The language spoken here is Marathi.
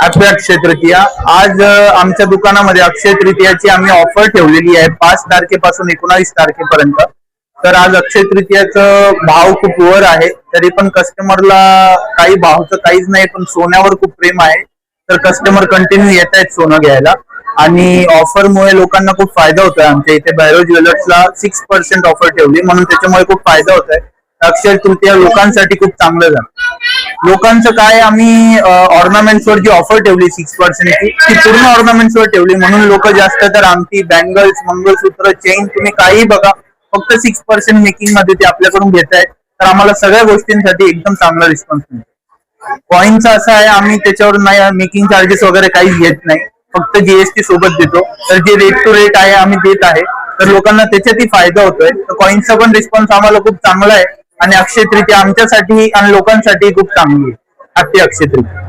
हॅपी अक्षय तृतीया। आज आमच्या दुकानामध्ये अक्षय तृतीयाची आम्ही ऑफर ठेवलेली आहे 5 तारखेपासून 19 तारखेपर्यंत। तर आज अक्षय तृतीयाचं भाव खूप वर आहे, तरी पण कस्टमरला काही भावचं काहीच नाही, पण सोन्यावर खूप प्रेम आहे। तर कस्टमर कंटिन्यू येत आहेत सोनं घ्यायला आणि ऑफरमुळे लोकांना खूप फायदा होतोय। आमच्या इथे भैरव ज्वेलर्सला 6% ऑफर ठेवली, म्हणून त्याच्यामुळे खूप फायदा होत आहे। अक्षय तृतीया लोकांसाठी खूप चांगलं झालं। लोकांचं काय, आम्ही ऑर्नामेंट्सवर जी ऑफर ठेवली 6% ती पूर्ण ऑर्नामेंट्सवर ठेवली, म्हणून लोक जास्त तर अंगठी, बँगल्स, मंगळसूत्र, चेन तुम्ही काही बघा, फक्त 6% मेकिंग मध्ये ते आपल्याकडून घेत आहेत। तर आम्हाला सगळ्या गोष्टींसाठी एकदम चांगला रिस्पॉन्स मिळतो। कॉइनचा असं आहे, आम्ही त्याच्यावर नाही मेकिंग चार्जेस वगैरे काहीच घेत नाही, फक्त जीएसटी सोबत देतो। तर जे रेट टू रेट आहे आम्ही देत आहे, तर लोकांना त्याच्यातही फायदा होतोय। तर कॉइनचा पण रिस्पॉन्स आम्हाला खूप चांगला आहे आणि अक्षय तृतीया आमच्यासाठी आणि लोकांसाठी खूप चांगली आहे। हॅपी अक्षय तृतीया।